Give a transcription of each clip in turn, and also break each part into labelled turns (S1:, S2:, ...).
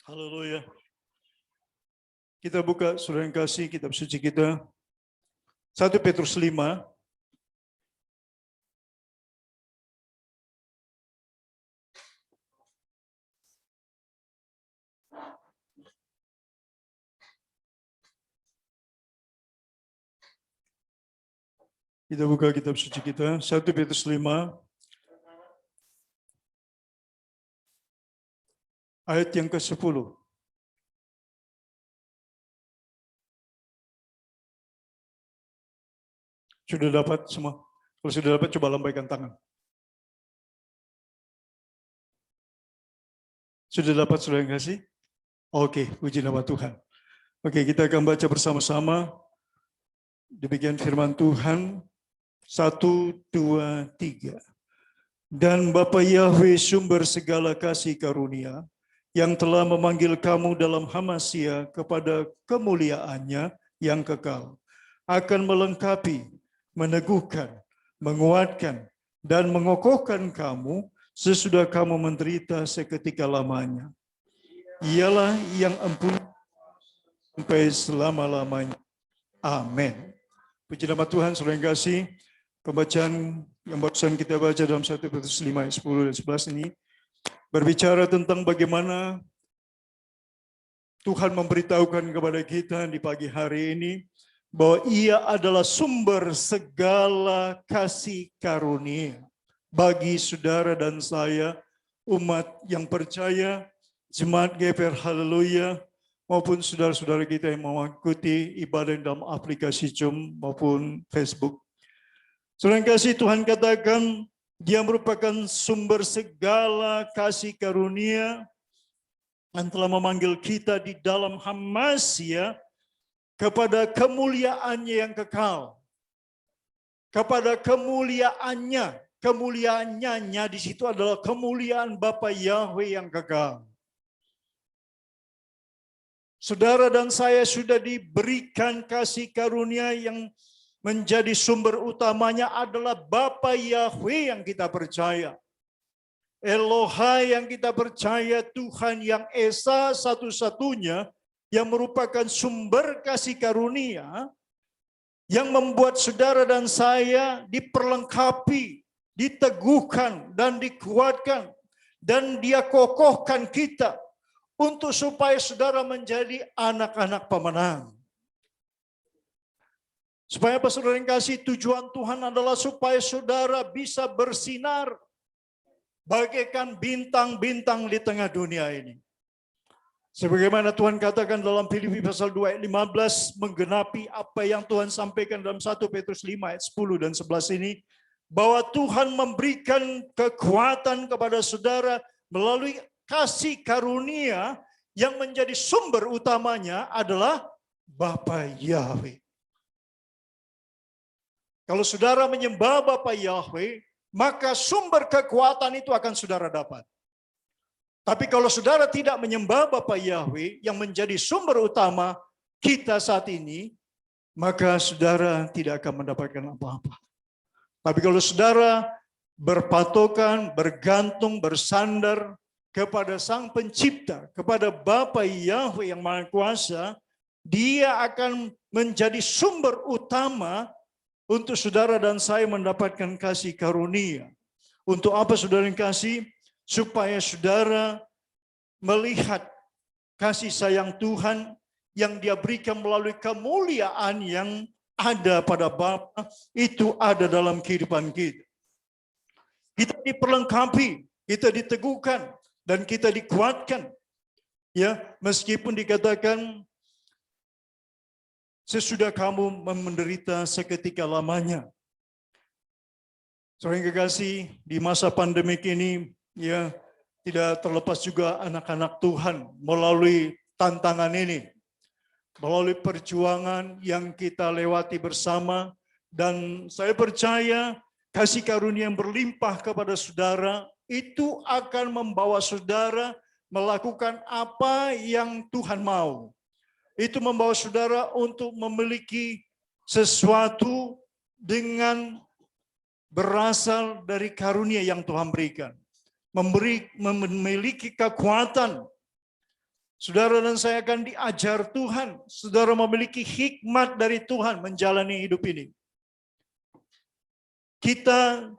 S1: Haleluya. Kita buka saudara yang kasih kitab suci kita. 1 Petrus 5. Kita buka kitab suci kita. 1 Petrus 5. Ayat yang ke-10. Sudah dapat semua? Kalau sudah dapat, coba lambaikan tangan. Sudah dapat saudara yang kasih? Oke, puji nama Tuhan. Oke, kita akan baca bersama-sama. Demikian firman Tuhan. 1, 2, 3. Dan Bapa Yahweh sumber segala kasih karunia, yang telah memanggil kamu dalam Hamasya kepada kemuliaannya yang kekal, akan melengkapi, meneguhkan, menguatkan, dan mengokohkan kamu sesudah kamu menderita seketika lamanya. Ialah yang ampun sampai selama-lamanya. Amin. Puji nama Tuhan, saudara yang kasih. Pembacaan yang barusan kita baca dalam 1 Petrus 5 ayat 10 dan 11 ini berbicara tentang bagaimana Tuhan memberitahukan kepada kita di pagi hari ini bahwa Ia adalah sumber segala kasih karunia bagi saudara dan saya, umat yang percaya, jemaat GPR Haleluya, maupun saudara-saudara kita yang mengikuti ibadah dalam aplikasi Zoom maupun Facebook. Saudara yang kasih, Tuhan katakan Dia merupakan sumber segala kasih karunia yang telah memanggil kita di dalam Hamasya kepada kemuliaannya yang kekal. Kepada kemuliaannya di situ adalah kemuliaan Bapa Yahweh yang kekal. Saudara dan saya sudah diberikan kasih karunia yang menjadi sumber utamanya adalah Bapa Yahweh yang kita percaya. Elohai yang kita percaya, Tuhan yang Esa satu-satunya yang merupakan sumber kasih karunia yang membuat saudara dan saya diperlengkapi, diteguhkan dan dikuatkan, dan Dia kokohkan kita untuk supaya saudara menjadi anak-anak pemenang. Supaya apa saudara yang kasih, tujuan Tuhan adalah supaya saudara bisa bersinar bagaikan bintang-bintang di tengah dunia ini. Sebagaimana Tuhan katakan dalam Filipi pasal 2 ayat 15, menggenapi apa yang Tuhan sampaikan dalam 1 Petrus 5 ayat 10 dan 11 ini, bahwa Tuhan memberikan kekuatan kepada saudara melalui kasih karunia yang menjadi sumber utamanya adalah Bapa Yahweh. Kalau saudara menyembah Bapa Yahweh, maka sumber kekuatan itu akan saudara dapat. Tapi kalau saudara tidak menyembah Bapa Yahweh yang menjadi sumber utama kita saat ini, maka saudara tidak akan mendapatkan apa-apa. Tapi kalau saudara berpatokan, bergantung, bersandar kepada Sang Pencipta, kepada Bapa Yahweh yang Maha Kuasa, Dia akan menjadi sumber utama untuk saudara dan saya mendapatkan kasih karunia. Untuk apa saudara yang kasih? Supaya saudara melihat kasih sayang Tuhan yang Dia berikan melalui kemuliaan yang ada pada Bapa, itu ada dalam kehidupan kita. Kita diperlengkapi, kita diteguhkan, dan kita dikuatkan. Ya, meskipun dikatakan sesudah kamu menderita seketika lamanya. Saudara yang kekasih, di masa pandemik ini, ya, tidak terlepas juga anak-anak Tuhan melalui tantangan ini, melalui perjuangan yang kita lewati bersama, dan saya percaya kasih karunia yang berlimpah kepada saudara itu akan membawa saudara melakukan apa yang Tuhan mau. Itu membawa saudara untuk memiliki sesuatu dengan berasal dari karunia yang Tuhan berikan. Memiliki kekuatan Saudara dan saya akan diajar Tuhan. Saudara memiliki hikmat dari Tuhan menjalani hidup ini. Kita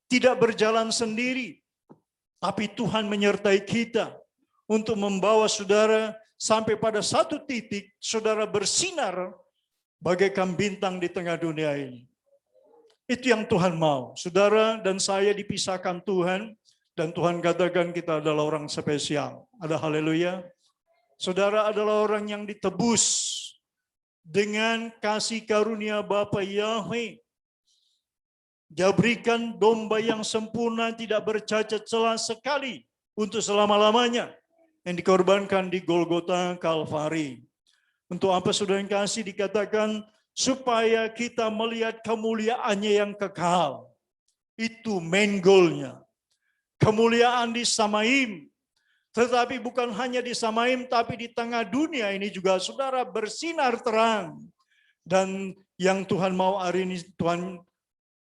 S1: tidak berjalan sendiri, tapi Tuhan menyertai kita untuk membawa saudara sampai pada satu titik saudara bersinar bagaikan bintang di tengah dunia ini. Itu yang Tuhan mau. Saudara dan saya dipisahkan Tuhan, dan Tuhan katakan kita adalah orang spesial. Ada haleluya. Saudara adalah orang yang ditebus dengan kasih karunia Bapa Yahweh. Dia berikan domba yang sempurna, tidak bercacat celah sekali untuk selama-lamanya, yang dikorbankan di Golgota Kalvari. Untuk apa saudara yang kasih dikatakan? Supaya kita melihat kemuliaannya yang kekal. Itu main goalnya. Kemuliaan di Samaim. Tetapi bukan hanya di Samaim, tapi di tengah dunia ini juga saudara bersinar terang. Dan yang Tuhan mau hari ini, Tuhan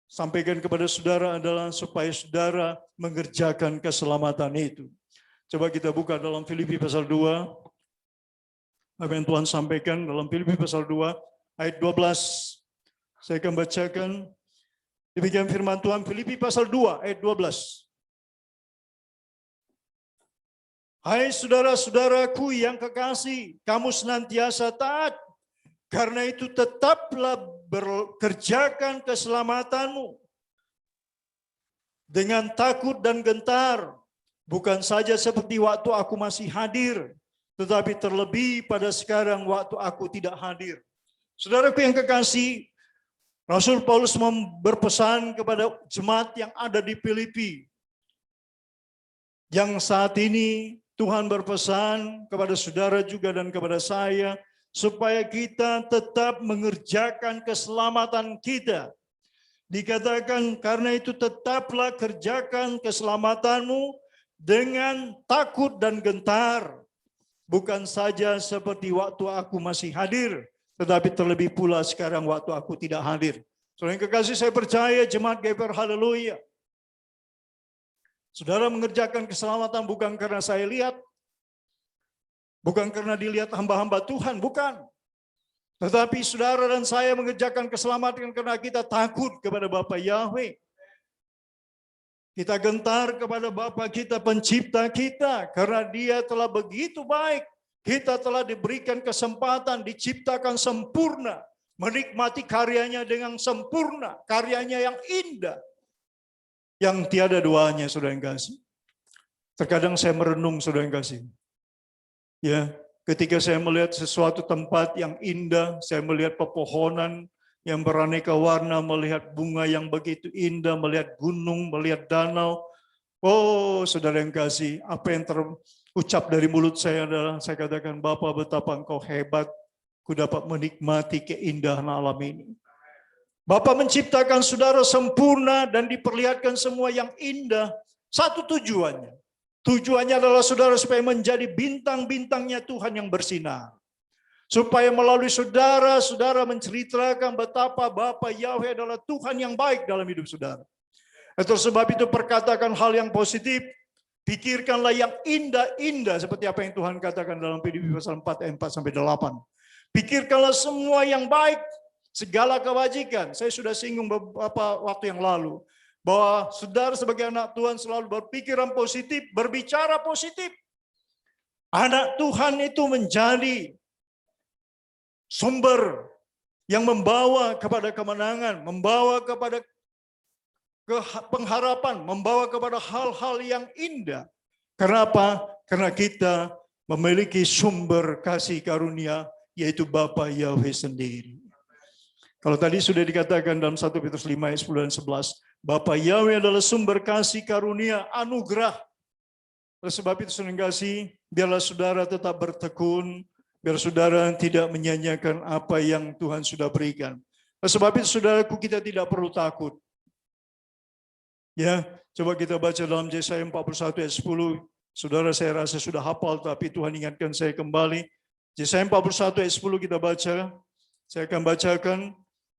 S1: sampaikan kepada saudara adalah supaya saudara mengerjakan keselamatan itu. Coba kita buka dalam Filipi pasal 2. Apa yang Tuhan sampaikan dalam Filipi pasal 2 ayat 12. Saya akan bacakan. Demikian firman Tuhan, Filipi pasal 2 ayat 12. Hai saudara-saudaraku yang kekasih, kamu senantiasa taat. Karena itu tetaplah bekerjakan keselamatanmu dengan takut dan gentar. Bukan saja seperti waktu aku masih hadir, tetapi terlebih pada sekarang waktu aku tidak hadir. Saudaraku yang kekasih, Rasul Paulus berpesan kepada jemaat yang ada di Filipi. Yang saat ini Tuhan berpesan kepada saudara juga dan kepada saya, supaya kita tetap mengerjakan keselamatan kita. Dikatakan, karena itu tetaplah kerjakan keselamatanmu dengan takut dan gentar. Bukan saja seperti waktu aku masih hadir, tetapi terlebih pula sekarang waktu aku tidak hadir. Saudara yang kekasih, saya percaya jemaat GPR, haleluya. Saudara mengerjakan keselamatan bukan karena saya lihat, bukan karena dilihat hamba-hamba Tuhan, bukan. Tetapi saudara dan saya mengerjakan keselamatan karena kita takut kepada Bapa Yahweh. Kita gentar kepada Bapa kita, pencipta kita, karena Dia telah begitu baik. Kita telah diberikan kesempatan, diciptakan sempurna, menikmati karyanya dengan sempurna, karyanya yang indah, yang tiada duanya, saudara yang kasih. Terkadang saya merenung, saudara yang kasih. Ya, ketika saya melihat sesuatu tempat yang indah, saya melihat pepohonan yang beraneka warna, melihat bunga yang begitu indah, melihat gunung, melihat danau. Oh, saudara yang kasih, apa yang terucap dari mulut saya adalah, saya katakan, Bapa betapa Engkau hebat, ku dapat menikmati keindahan alam ini. Bapa menciptakan saudara sempurna dan diperlihatkan semua yang indah. Satu tujuannya. Tujuannya adalah saudara supaya menjadi bintang-bintangnya Tuhan yang bersinar. Supaya melalui saudara, saudara menceritakan betapa Bapa Yahweh adalah Tuhan yang baik dalam hidup saudara. Itu sebab itu perkatakan hal yang positif. Pikirkanlah yang indah-indah seperti apa yang Tuhan katakan dalam Filipi pasal 4 ayat 4 sampai 8. Pikirkanlah semua yang baik, segala kebajikan. Saya sudah singgung beberapa waktu yang lalu bahwa saudara sebagai anak Tuhan selalu berpikiran positif, berbicara positif. Anak Tuhan itu menjadi sumber yang membawa kepada kemenangan, membawa kepada pengharapan, membawa kepada hal-hal yang indah. Kenapa? Karena kita memiliki sumber kasih karunia, yaitu Bapa Yahweh sendiri. Kalau tadi sudah dikatakan dalam 1 Petrus 5 ayat 10 dan 11, Bapa Yahweh adalah sumber kasih karunia, anugerah. Oleh sebab itu saudara kasih, biarlah saudara tetap bertekun, biar saudara tidak menyanyiakan apa yang Tuhan sudah berikan. Oleh sebab itu saudaraku, kita tidak perlu takut. Ya, coba kita baca dalam Yesaya 41 ayat 10. Saudara saya rasa sudah hafal, tapi Tuhan ingatkan saya kembali. Yesaya 41 ayat 10 kita baca. Saya akan bacakan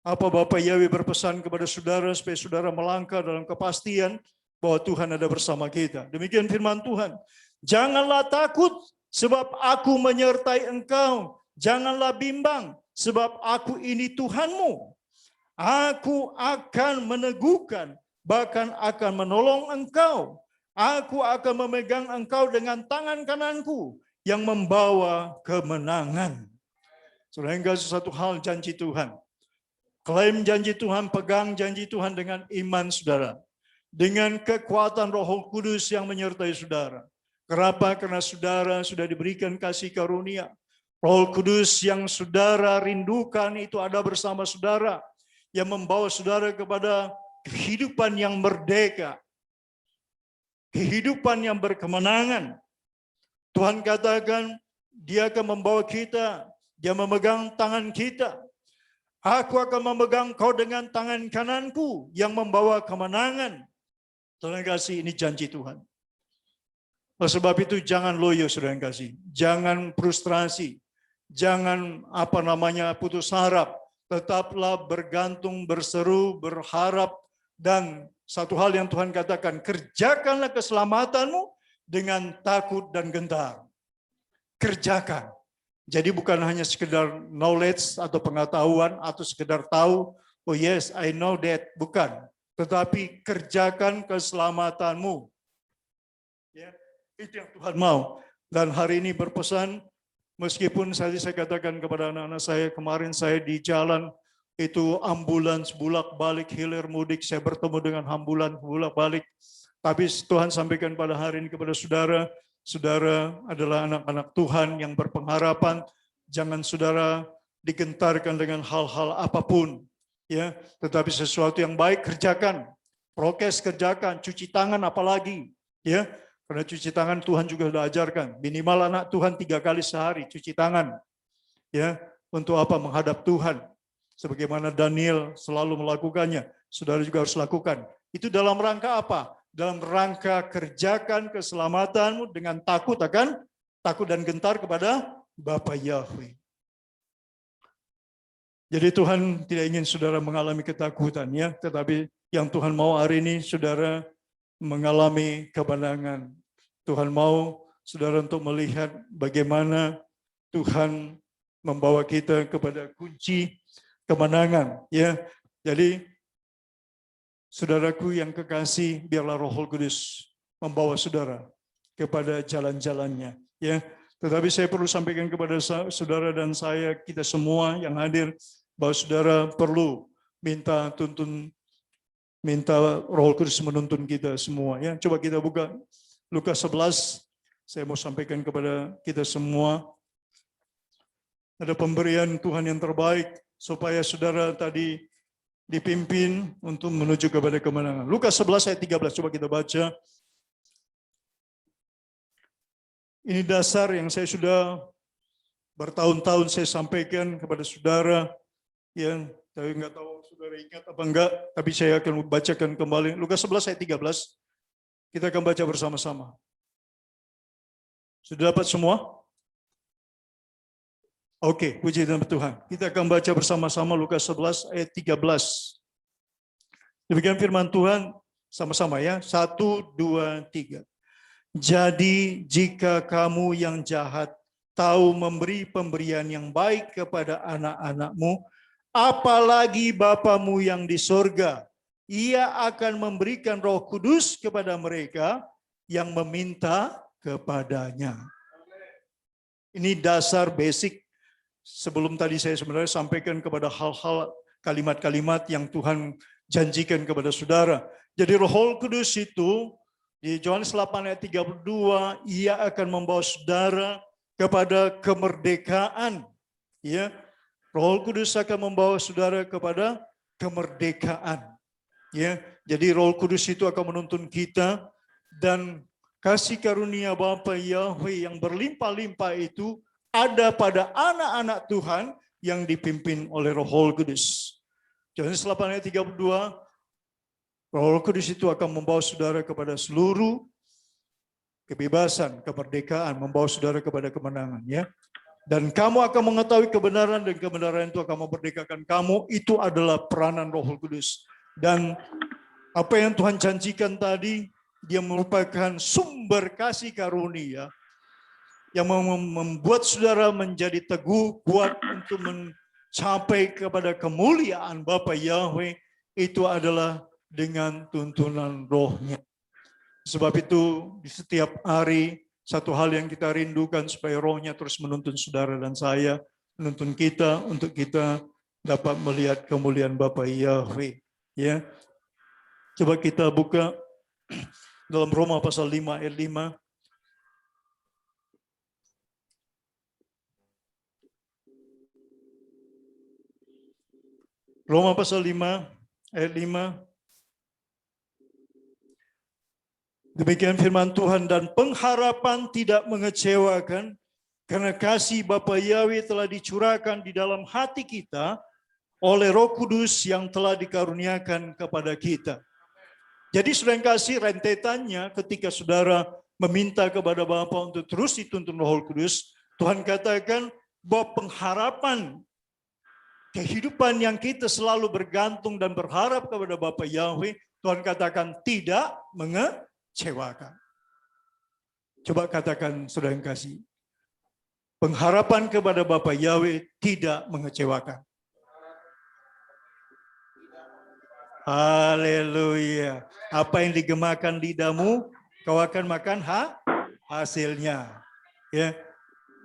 S1: apa Bapa Yahweh berpesan kepada saudara supaya saudara melangkah dalam kepastian bahwa Tuhan ada bersama kita. Demikian firman Tuhan. Janganlah takut sebab aku menyertai engkau. Janganlah bimbang, sebab aku ini Tuhanmu. Aku akan meneguhkan, bahkan akan menolong engkau. Aku akan memegang engkau dengan tangan kananku yang membawa kemenangan. Saudara, satu hal janji Tuhan. Klaim janji Tuhan, pegang janji Tuhan dengan iman saudara. Dengan kekuatan Roh Kudus yang menyertai saudara. Kenapa? Karena saudara sudah diberikan kasih karunia. Roh Kudus yang saudara rindukan itu ada bersama saudara. Yang membawa saudara kepada kehidupan yang merdeka. Kehidupan yang berkemenangan. Tuhan katakan, Dia akan membawa kita. Dia memegang tangan kita. Aku akan memegang kau dengan tangan kananku yang membawa kemenangan. Saudara kasih, ini janji Tuhan. Oleh sebab itu jangan loyo, saudara kasih. Jangan frustrasi. Jangan putus harap. Tetaplah bergantung, berseru, berharap. Dan satu hal yang Tuhan katakan, kerjakanlah keselamatanmu dengan takut dan gentar. Kerjakan. Jadi bukan hanya sekedar knowledge atau pengetahuan atau sekedar tahu, oh yes, I know that. Bukan. Tetapi kerjakan keselamatanmu. Ya, itu yang Tuhan mau. Dan hari ini berpesan, meskipun saya katakan kepada anak-anak saya, kemarin saya di jalan, itu ambulans bolak-balik hilir mudik, saya bertemu dengan ambulans bolak-balik. Tapi Tuhan sampaikan pada hari ini kepada saudara, saudara adalah anak-anak Tuhan yang berpengharapan. Jangan saudara digentarkan dengan hal-hal apapun, ya. Tetapi sesuatu yang baik kerjakan, prokes kerjakan, cuci tangan apalagi, ya. Karena cuci tangan Tuhan juga sudah ajarkan. Minimal anak Tuhan 3 kali sehari cuci tangan, ya. Untuk apa? Menghadap Tuhan. Sebagaimana Daniel selalu melakukannya, saudara juga harus lakukan. Itu dalam rangka apa? Dalam rangka kerjakan keselamatanmu dengan takut dan gentar kepada Bapa Yahweh. Jadi Tuhan tidak ingin saudara mengalami ketakutan, ya, tetapi yang Tuhan mau hari ini saudara mengalami kemenangan. Tuhan mau saudara untuk melihat bagaimana Tuhan membawa kita kepada kunci kemenangan, ya. Jadi saudaraku yang kekasih, biarlah Roh Kudus membawa saudara kepada jalan-jalannya, ya. Tetapi saya perlu sampaikan kepada saudara dan saya, kita semua yang hadir, bahwa saudara perlu minta Roh Kudus menuntun kita semua, ya. Coba kita buka Lukas 11. Saya mau sampaikan kepada kita semua. Ada pemberian Tuhan yang terbaik supaya saudara tadi dipimpin untuk menuju kepada kemenangan. Lukas 11 ayat 13, coba kita baca. Ini dasar yang saya sudah bertahun-tahun saya sampaikan kepada saudara, yang saya nggak tahu saudara ingat apa enggak, tapi saya akan bacakan kembali. Lukas 11 ayat 13, kita akan baca bersama-sama. Sudah dapat semua? Oke, puji nama Tuhan. Kita akan baca bersama-sama Lukas 11 ayat 13. Demikian firman Tuhan, sama-sama ya. 1, 2, 3. Jadi jika kamu yang jahat tahu memberi pemberian yang baik kepada anak-anakmu, apalagi Bapamu yang di sorga, Ia akan memberikan Roh Kudus kepada mereka yang meminta kepadanya. Ini dasar basic. Sebelum tadi saya sebenarnya sampaikan kepada hal-hal kalimat-kalimat yang Tuhan janjikan kepada saudara. Jadi Roh Kudus itu di Yohanes 8 ayat 32, Ia akan membawa saudara kepada kemerdekaan. Ya, Roh Kudus akan membawa saudara kepada kemerdekaan. Ya, jadi Roh Kudus itu akan menuntun kita, dan kasih karunia Bapa Yahweh yang berlimpah-limpah itu ada pada anak-anak Tuhan yang dipimpin oleh Roh Kudus. Yohanes 8 ayat 32, Roh Kudus itu akan membawa saudara kepada seluruh kebebasan, kemerdekaan, membawa saudara kepada kemenangan, ya. Dan kamu akan mengetahui kebenaran, dan kebenaran itu akan memerdekakan kamu. Itu adalah peranan Roh Kudus. Dan apa yang Tuhan janjikan tadi, Dia merupakan sumber kasih karunia yang membuat saudara menjadi teguh, kuat untuk mencapai kepada kemuliaan Bapa Yahweh, itu adalah dengan tuntunan Roh-Nya. Sebab itu di setiap hari satu hal yang kita rindukan supaya Roh-Nya terus menuntun saudara dan saya, menuntun kita untuk kita dapat melihat kemuliaan Bapa Yahweh. Ya, coba kita buka dalam Roma pasal 5 ayat 5. Roma pasal 5 ayat 5. Demikian firman Tuhan, dan pengharapan tidak mengecewakan, karena kasih Bapa Yahweh telah dicurahkan di dalam hati kita oleh Roh Kudus yang telah dikaruniakan kepada kita. Jadi saudara yang kasih, rentetannya ketika saudara meminta kepada Bapa untuk terus dituntun Roh Kudus, Tuhan katakan bahwa pengharapan kehidupan yang kita selalu bergantung dan berharap kepada Bapa Yahweh, Tuhan katakan tidak mengecewakan. Coba katakan saudara yang kasih, pengharapan kepada Bapa Yahweh tidak mengecewakan. Haleluya. Apa yang digemakan lidahmu, kau akan makan hasilnya. Ya.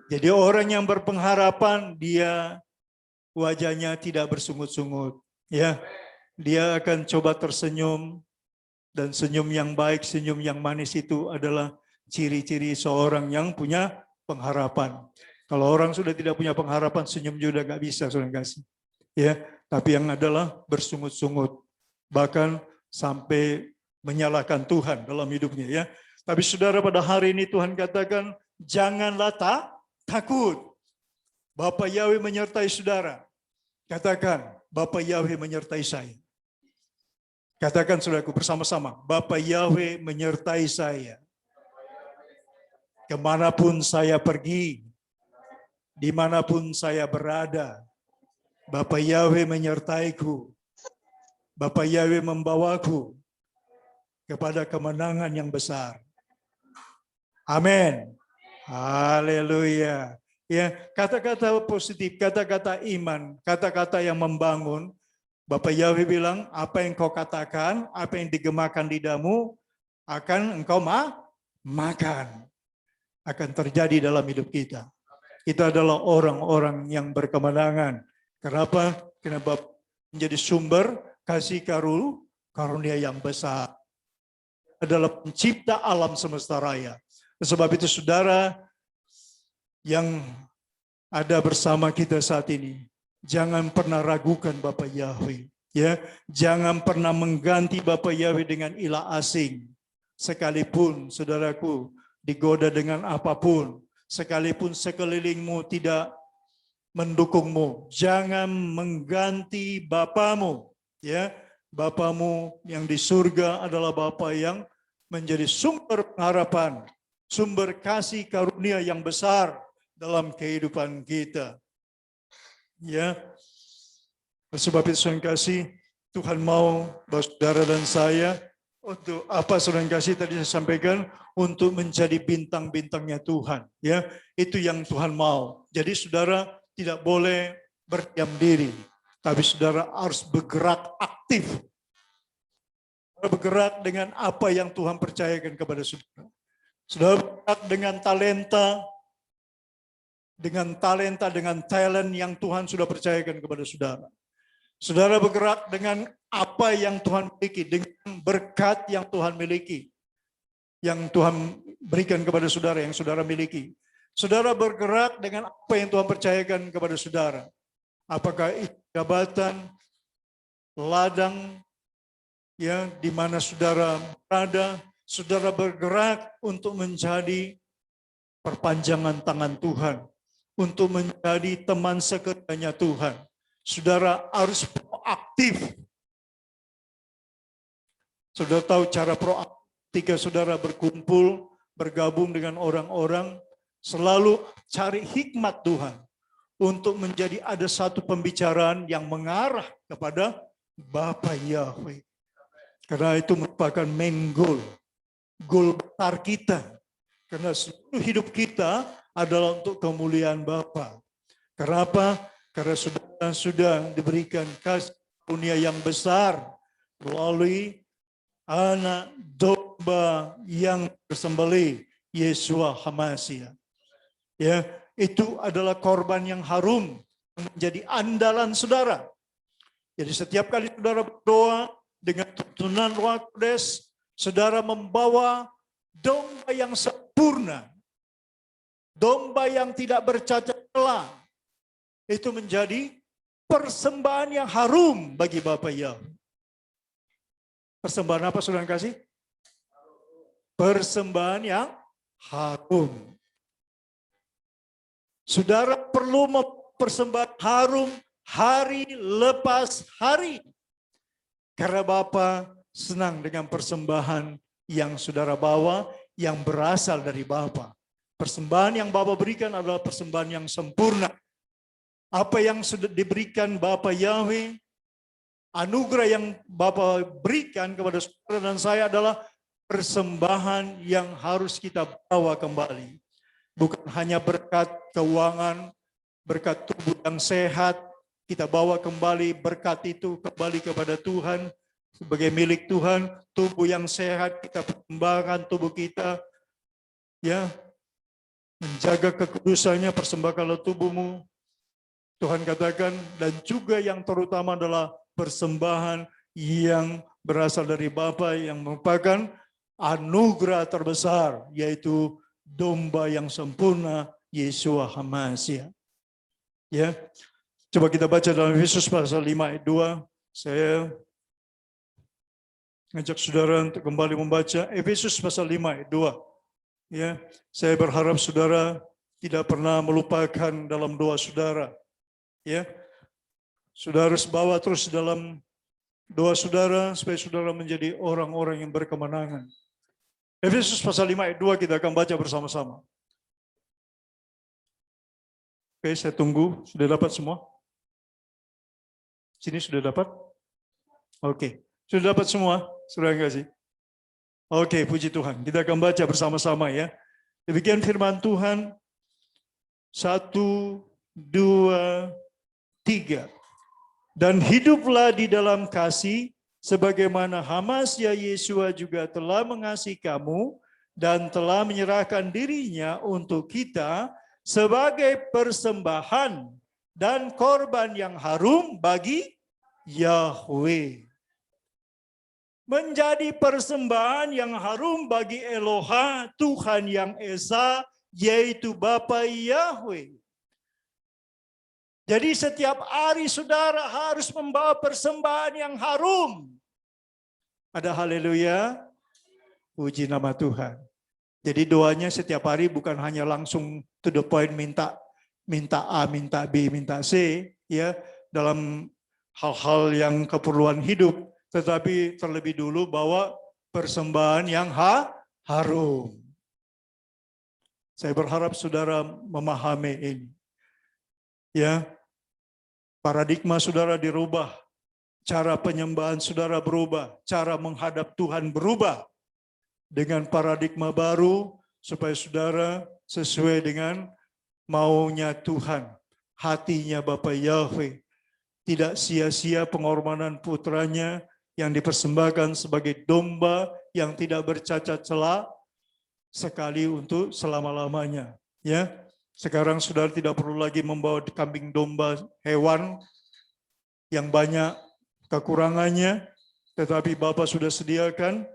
S1: Jadi orang yang berpengharapan, dia wajahnya tidak bersungut-sungut. Ya. Dia akan coba tersenyum, dan senyum yang baik, senyum yang manis itu adalah ciri-ciri seorang yang punya pengharapan. Kalau orang sudah tidak punya pengharapan, senyum juga nggak bisa, saudara kasih. Ya, tapi yang adalah bersungut-sungut, bahkan sampai menyalahkan Tuhan dalam hidupnya. Ya, tapi saudara, pada hari ini Tuhan katakan janganlah takut. Bapa Yahweh menyertai saudara. Katakan, Bapa Yahweh menyertai saya. Katakan saudaraku bersama-sama, Bapa Yahweh menyertai saya. Kemanapun saya pergi, dimanapun saya berada, Bapa Yahweh menyertaiku. Bapa Yahweh membawaku kepada kemenangan yang besar. Amin. Haleluya. Ya, kata-kata positif, kata-kata iman, kata-kata yang membangun. Bapak Yahweh bilang, apa yang kau katakan, apa yang digemakan lidahmu, akan engkau makan. Akan terjadi dalam hidup kita. Kita adalah orang-orang yang berkemenangan. Kenapa? Karena Bapak menjadi sumber kasih karunia yang besar. Adalah pencipta alam semesta raya. Sebab itu saudara yang ada bersama kita saat ini, jangan pernah ragukan Bapa Yahweh. Ya, jangan pernah mengganti Bapa Yahweh dengan ilah asing. Sekalipun saudaraku digoda dengan apapun, sekalipun sekelilingmu tidak mendukungmu, jangan mengganti Bapamu. Ya, Bapamu yang di surga adalah Bapa yang menjadi sumber pengharapan, sumber kasih karunia yang besar dalam kehidupan kita. Ya, sebab itu saudara kasih, Tuhan mau saudara dan saya untuk apa saudara kasih tadi saya sampaikan, untuk menjadi bintang-bintangnya Tuhan. Ya, itu yang Tuhan mau. Jadi saudara tidak boleh berdiam diri, tapi saudara harus bergerak aktif. Bergerak dengan apa yang Tuhan percayakan kepada saudara. Saudara bergerak dengan talent yang Tuhan sudah percayakan kepada saudara. Saudara bergerak dengan apa yang Tuhan miliki, dengan berkat yang Tuhan miliki, yang Tuhan berikan kepada saudara, yang saudara miliki. Saudara bergerak dengan apa yang Tuhan percayakan kepada saudara. Apakah itu jabatan, ladang, ya, di mana saudara berada, saudara bergerak untuk menjadi perpanjangan tangan Tuhan, untuk menjadi teman sekerjanya Tuhan. Saudara harus proaktif. Saudara tahu cara proaktif ketika saudara berkumpul, bergabung dengan orang-orang, selalu cari hikmat Tuhan untuk menjadi ada satu pembicaraan yang mengarah kepada Bapa Yahweh. Karena itu merupakan main goal besar kita. Karena seluruh hidup kita adalah untuk kemuliaan Bapa. Kenapa? Karena saudara sudah diberikan kasih karunia yang besar melalui anak domba yang bersembelih, Yeshua HaMashiach. Ya, itu adalah korban yang harum, menjadi andalan saudara. Jadi setiap kali saudara berdoa dengan tuntunan Roh Kudus, saudara membawa domba yang sempurna, domba yang tidak bercacat celah. Itu menjadi persembahan yang harum bagi Bapa Yahweh. Persembahan apa saudara kasih? Persembahan yang harum. Saudara perlu mempersembahkan harum hari lepas hari. Karena Bapa senang dengan persembahan yang saudara bawa yang berasal dari Bapa. Persembahan yang Bapa berikan adalah persembahan yang sempurna. Apa yang sudah diberikan Bapa Yahweh, anugerah yang Bapa berikan kepada saudara dan saya adalah persembahan yang harus kita bawa kembali. Bukan hanya berkat keuangan, berkat tubuh yang sehat, kita bawa kembali berkat itu kembali kepada Tuhan sebagai milik Tuhan. Tubuh yang sehat kita persembahkan tubuh kita, ya, menjaga kekudusannya, persembahkanlah tubuhmu. Tuhan katakan, dan juga yang terutama adalah persembahan yang berasal dari Bapa yang merupakan anugerah terbesar, yaitu domba yang sempurna, Yeshua HaMashiach. Ya, coba kita baca dalam Efesus pasal 5 ayat 2. Saya ngajak saudara untuk kembali membaca Efesus pasal 5 ayat 2. Ya, saya berharap saudara tidak pernah melupakan dalam doa saudara. Ya, saudara harus bawa terus dalam doa saudara supaya saudara menjadi orang-orang yang berkemenangan. Efesus pasal 5 ayat 2 kita akan baca bersama-sama. Oke, saya tunggu. Sudah dapat semua? Sini sudah dapat? Oke, sudah dapat semua? Sudah enggak sih? Oke, puji Tuhan. Kita akan baca bersama-sama ya. Demikian firman Tuhan. 1, 2, 3. Dan hiduplah di dalam kasih, sebagaimana Hamasya Yeshua juga telah mengasihi kamu dan telah menyerahkan dirinya untuk kita sebagai persembahan dan korban yang harum bagi Yahweh. Menjadi persembahan yang harum bagi Eloha, Tuhan yang Esa, yaitu Bapa Yahweh. Jadi setiap hari saudara harus membawa persembahan yang harum. Ada haleluya, puji nama Tuhan. Jadi doanya setiap hari bukan hanya langsung to the point, minta A, minta B, minta C, ya, dalam hal-hal yang keperluan hidup, tetapi terlebih dulu bawa persembahan yang harum. Saya berharap saudara memahami ini. Ya, paradigma saudara dirubah, cara penyembahan saudara berubah, cara menghadap Tuhan berubah dengan paradigma baru supaya saudara sesuai dengan maunya Tuhan, hatinya Bapa Yahweh. Tidak sia-sia pengorbanan putranya yang dipersembahkan sebagai domba yang tidak bercacat celah sekali untuk selama-lamanya. Ya, sekarang saudara tidak perlu lagi membawa kambing domba hewan yang banyak kekurangannya, tetapi Bapa sudah sediakan,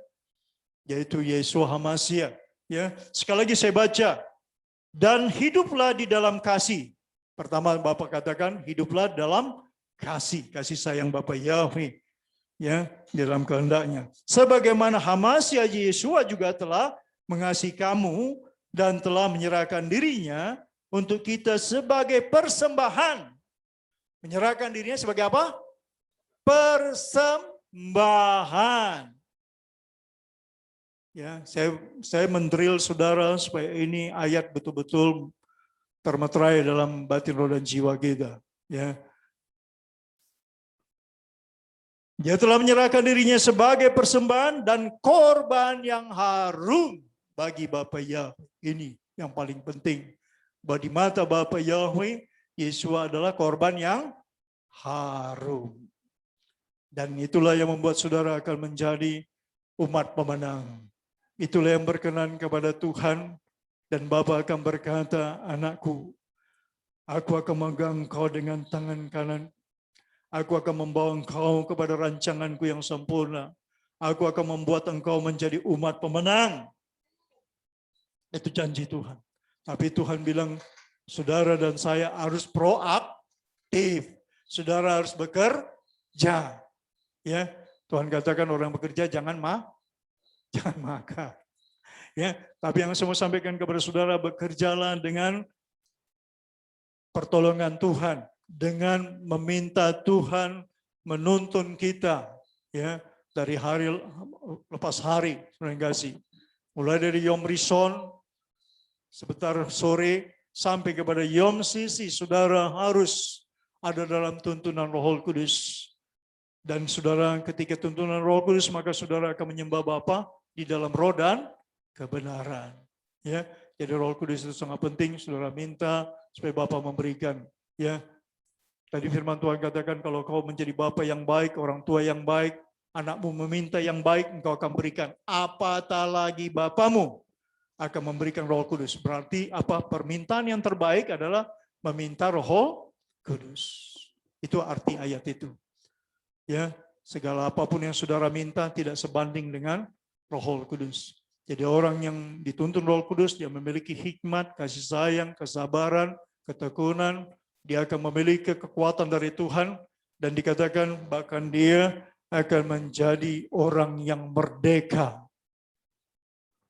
S1: yaitu Yeshua HaMashiach. Ya, sekali lagi saya baca, dan hiduplah di dalam kasih. Pertama Bapa katakan hiduplah dalam kasih sayang Bapa Yahweh, ya, dalam kehendaknya. Sebagaimana Hamasya Yeshua juga telah mengasihi kamu dan telah menyerahkan dirinya untuk kita sebagai persembahan. Menyerahkan dirinya sebagai apa? Persembahan. Ya, saya mendrill saudara supaya ini ayat betul-betul termeterai dalam batin roh dan jiwa kita. Ya. Dia telah menyerahkan dirinya sebagai persembahan dan korban yang harum bagi Bapa Yahweh. Ini yang paling penting. bahwa di mata Bapa Yahweh, Yesua adalah korban yang harum. Dan itulah yang membuat saudara akan menjadi umat pemenang. Itulah yang berkenan kepada Tuhan, dan Bapa akan berkata, anakku, aku akan memegang engkau dengan tangan kanan. Aku akan membawa engkau kepada rancanganku yang sempurna. Aku akan membuat engkau menjadi umat pemenang. Itu janji Tuhan. Tapi Tuhan bilang, saudara dan saya harus proaktif. Saudara harus bekerja. Ya, Tuhan katakan orang bekerja jangan makan. Ya, tapi yang saya mau sampaikan kepada saudara, bekerjalah dengan pertolongan Tuhan, dengan meminta Tuhan menuntun kita, ya, dari hari lepas hari, saudara kasih. Mulai dari Yom Rishon, sebentar sore, sampai kepada Yom Sisi, saudara harus ada dalam tuntunan Roh Kudus. Dan saudara ketika tuntunan Roh Kudus, maka saudara akan menyembah Bapa di dalam roh dan kebenaran. Ya, jadi Roh Kudus itu sangat penting. Saudara minta supaya Bapa memberikan. Ya, tadi firman Tuhan katakan kalau kau menjadi bapa yang baik, orang tua yang baik, anakmu meminta yang baik, engkau akan berikan. Apatah lagi Bapamu akan memberikan Roh Kudus. Berarti apa? Permintaan yang terbaik adalah meminta Roh Kudus. Itu arti ayat itu. Ya, segala apapun yang saudara minta tidak sebanding dengan Roh Kudus. Jadi orang yang dituntun Roh Kudus, dia memiliki hikmat, kasih sayang, kesabaran, ketekunan, dia akan memiliki kekuatan dari Tuhan, dan dikatakan bahkan dia akan menjadi orang yang merdeka.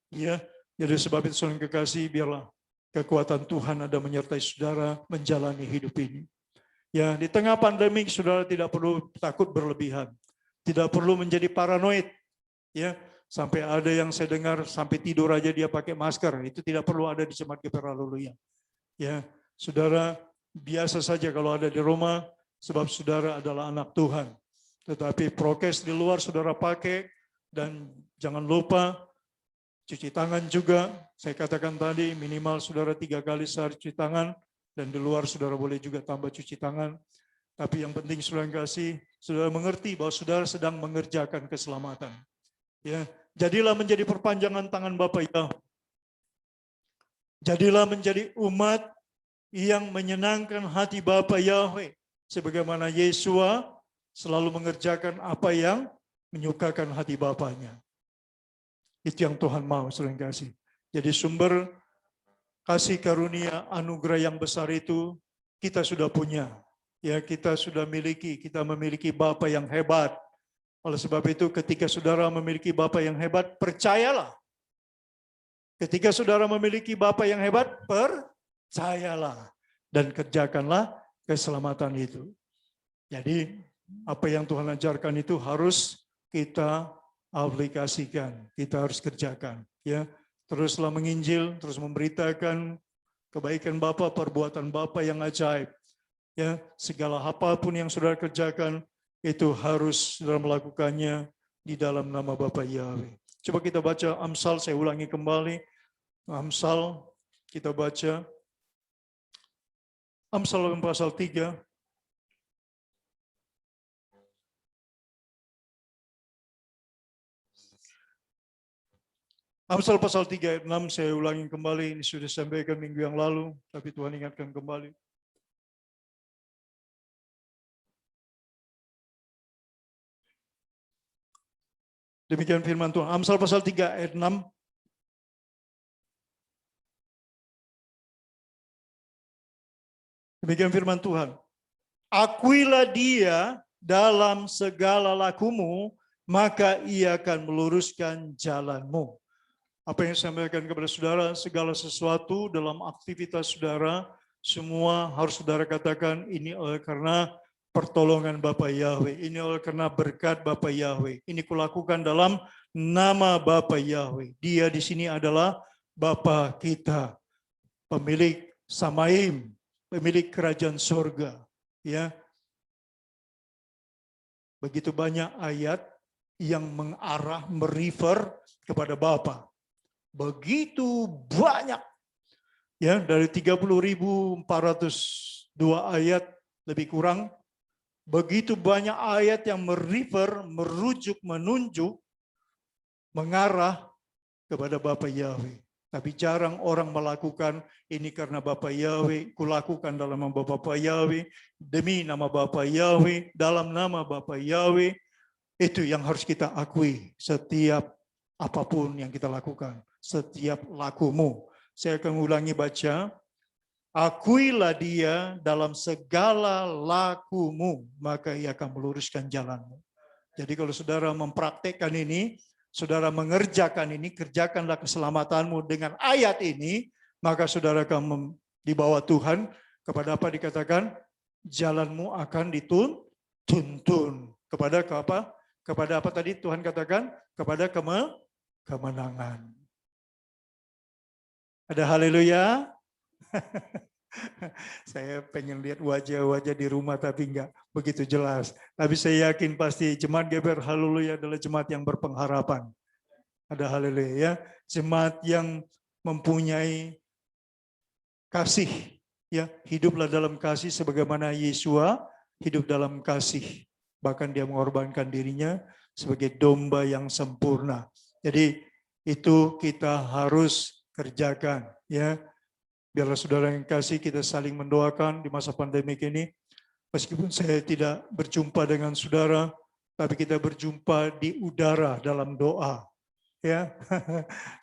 S1: Ya, jadi sebab itu saudara kekasih, biarlah kekuatan Tuhan ada menyertai saudara menjalani hidup ini. Ya, di tengah pandemik saudara tidak perlu takut berlebihan. Tidak perlu menjadi paranoid. Ya, sampai ada yang saya dengar sampai tidur aja dia pakai masker. Itu tidak perlu ada di jemaat GPR Haleluya. Ya, saudara biasa saja kalau ada di rumah sebab saudara adalah anak Tuhan. Tetapi prokes di luar saudara pakai, dan jangan lupa cuci tangan juga. Saya katakan tadi minimal saudara 3 kali sehari cuci tangan. Dan di luar saudara boleh juga tambah cuci tangan. Tapi yang penting saudara kasih, saudara mengerti bahwa saudara sedang mengerjakan keselamatan. Ya, jadilah menjadi perpanjangan tangan Bapa Yahweh. Jadilah menjadi umat yang menyenangkan hati Bapa Yahweh. Sebagaimana Yesua selalu mengerjakan apa yang menyukakan hati Bapanya. Itu yang Tuhan mau saudara kasih. Jadi sumber kasih karunia anugerah yang besar itu kita sudah punya. Ya, kita sudah memiliki Bapa yang hebat. Oleh sebab itu ketika saudara memiliki Bapa yang hebat, percayalah. Ketika saudara memiliki Bapa yang hebat, percayalah dan kerjakanlah keselamatan itu. Jadi apa yang Tuhan ajarkan itu harus kita aplikasikan, kita harus kerjakan, ya. Teruslah menginjil, terus memberitakan kebaikan Bapa, perbuatan Bapa yang ajaib. Ya, segala apapun yang saudara kerjakan itu harus saudara melakukannya di dalam nama Bapa Yahweh. Coba kita baca Amsal, saya ulangi kembali. Amsal kita baca. Amsal pasal 3. Amsal pasal 3 ayat 6 saya ulangi kembali, ini sudah disampaikan minggu yang lalu, tapi Tuhan ingatkan kembali. Demikian firman Tuhan. Amsal pasal 3 ayat 6. Demikian firman Tuhan. Akuilah dia dalam segala lakumu, maka ia akan meluruskan jalanmu. Apa yang saya sampaikan kepada saudara, segala sesuatu dalam aktivitas saudara, semua harus saudara katakan ini oleh karena pertolongan Bapa Yahweh, ini oleh karena berkat Bapa Yahweh. Ini kulakukan dalam nama Bapa Yahweh. Dia di sini adalah Bapa kita, pemilik Samaim, pemilik kerajaan surga. Ya, begitu banyak ayat yang mengarah, merefer kepada Bapa. Begitu banyak. Ya, dari 30.402 ayat lebih kurang, begitu banyak ayat yang merujuk, menunjuk, mengarah kepada Bapa Yahweh. Tapi jarang orang melakukan ini karena Bapa Yahweh, kulakukan dalam nama Bapa Yahweh, demi nama Bapa Yahweh, dalam nama Bapa Yahweh. Itu yang harus kita akui setiap apapun yang kita lakukan, setiap lakumu. Saya akan ulangi baca. Akuilah dia dalam segala lakumu, maka ia akan meluruskan jalanmu. Jadi kalau saudara mempraktekkan ini, saudara mengerjakan ini, kerjakanlah keselamatanmu dengan ayat ini, maka saudara akan dibawa Tuhan kepada apa dikatakan? Jalanmu akan dituntun. Kepada apa? Kepada apa tadi Tuhan katakan? Kepada kemenangan. Ada haleluya? Saya pengen lihat wajah-wajah di rumah tapi enggak begitu jelas. Tapi saya yakin pasti jemaat GBR Haleluya adalah jemaat yang berpengharapan. Ada haleluya ya. Jemaat yang mempunyai kasih. Ya, hiduplah dalam kasih sebagaimana Yesua hidup dalam kasih. Bahkan dia mengorbankan dirinya sebagai domba yang sempurna. Jadi itu kita harus kerjakan ya. Biarlah saudara yang kasih, kita saling mendoakan di masa pandemik ini. Meskipun saya tidak berjumpa dengan saudara, tapi kita berjumpa di udara dalam doa. Ya,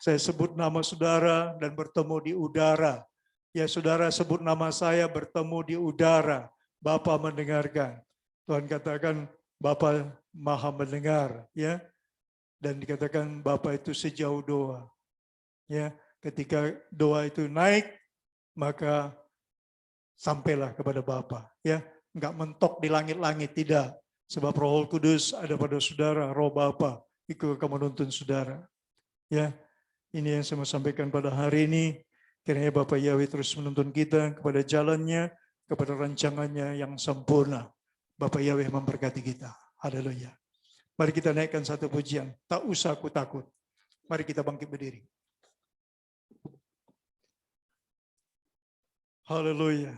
S1: saya sebut nama saudara dan bertemu di udara. Ya, saudara sebut nama saya bertemu di udara. Bapa mendengarkan. Tuhan katakan Bapa Maha mendengar. Ya, dan dikatakan Bapa itu sejauh doa. Ya, ketika doa itu naik, maka sampailah kepada Bapa, ya, enggak mentok di langit-langit, tidak. Sebab Roh Kudus ada pada saudara, Roh Bapa ikut akan menuntun saudara. Ya, ini yang saya mau sampaikan pada hari ini. Kiranya Bapa Yahweh terus menuntun kita kepada jalannya, kepada rancangannya yang sempurna. Bapa Yahweh memberkati kita. Haleluya. Mari kita naikkan satu pujian. Tak usah aku takut. Mari kita bangkit berdiri. Haleluya.